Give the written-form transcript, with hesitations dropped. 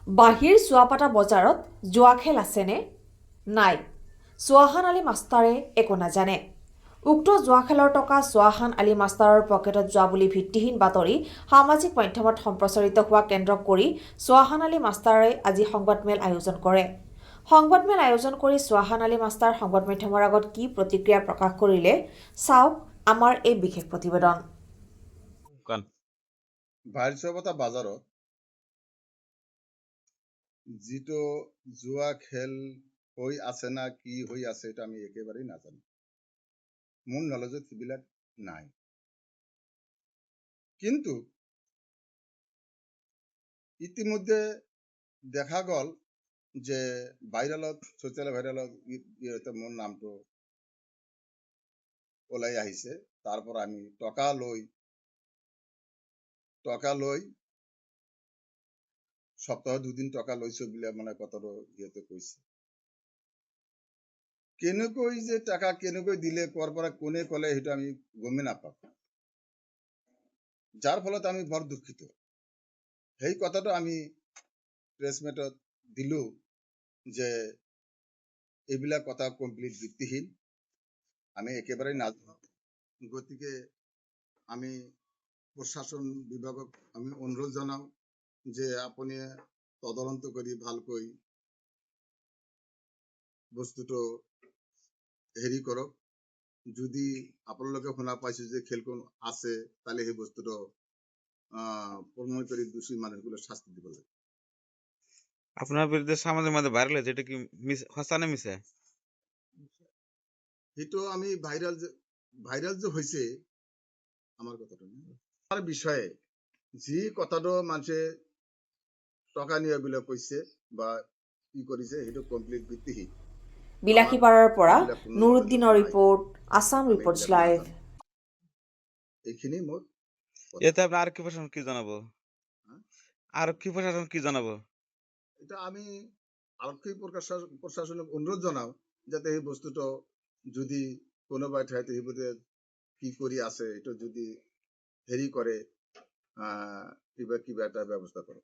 বাহিৰ চুৱাপাতা বজাৰত জুৱা খেল আছেনে? নাই। চুৱাহান আলী মাষ্টাৰে একো নাজানে। উক্ত জুৱা খেলৰ টকা চুৱাহান আলী মাষ্টাৰৰ পকেটত যোৱা বুলি ভিত্তিহীন বাতৰি সামাজিক মাধ্যমত সম্প্ৰচাৰিত হোৱা কেন্দ্ৰক কৰি চুৱাহান আলী মাষ্টাৰে আজি সংবাদমেল আয়োজন কৰে। সংবাদমেল আয়োজন কৰি চুৱাহান আলী মাষ্টাৰ সংবাদ মাধ্যমৰ আগত কি প্ৰতিক্ৰিয়া প্ৰকাশ কৰিলে চাওক আমাৰ এই বিশেষ প্ৰতিবেদন। ভাৰচুৱাপাতা বাজাৰত যিটো জুৱা খেল হৈ আছে না কি হৈ আছে এটা আমি একেবাৰেই নাজানো। মোৰ নলেজত সেইবিলাক নাই। কিন্তু ইতিমধ্যে দেখা গ'ল যে ভাইৰালত সোশ্যাল ভাইৰালত মোৰ নামটো ওলাই আহিছে। তাৰ পৰা আমি টকা লৈ সপ্তাহ দুদিন টকা লৈছো বুলি মানে কথাটো ইহঁতে কৈছে। কেনেকৈ যে টাকা কেনেকৈ দিলে ক'ৰ পৰা কোনে ক'লে সেইটো আমি গমেই নাপাওঁ। যাৰ ফলত আমি বৰ দুঃখিত। সেই কথাটো আমি প্ৰেছমেটত দিলো যে এইবিলাক কথা কমপ্লিট ভিত্তিহীন, আমি একেবাৰেই নাজানো। গতিকে আমি প্ৰশাসন বিভাগক আমি অনুৰোধ জনাওঁ যে আপুনি তদন্ত কৰি ভালকৈ বস্তুটো হেৰি কৰক। যদি আপোনালোকে শুনা পাইছে যে খেলখন আছে তাহলে সেই বস্তুটো প্রমাণ করে দোষী মানুষগুলো শাস্তি দিব লাগে। আপনার বিরুদ্ধে সামাজিক মাধ্যমে ভাইরাল হয়েছে, এটা কি সঁচা না মিছা? সেইটো আমি ভাইরাল যে হয়েছে আমার কথাটা তার বিষয়ে যি কথাটো মানুষে টকা নিয়ে বলে কইছে বা কি করেছে সেইটো কমপ্লিট ভিত্তিহীন। বিলাসীপাৰাৰ পৰা এইবিলাক কোনো নলেজত নুৰুদ্দিনৰ নাই। ৰিপৰ্ট, আছাম আমি ৰিপৰ্টছ এইবিলাক লাইভ। নাজানো। এইখিনি মোৰ এতে আপনি আরক্ষী প্রশাসন কি জানাবো? হ্যাঁ? আরক্ষী প্রশাসন কি জানাবো? এটা আমি আরক্ষী প্রশাসনক অনুরোধ জানাও যাতে এই বস্তুটো যদি কোনোবাই ঠাইতে সেইবোৰে কি কৰি আছে এইটো যদি হেৰি কৰে কিবা এটা ব্যৱস্থা কৰে।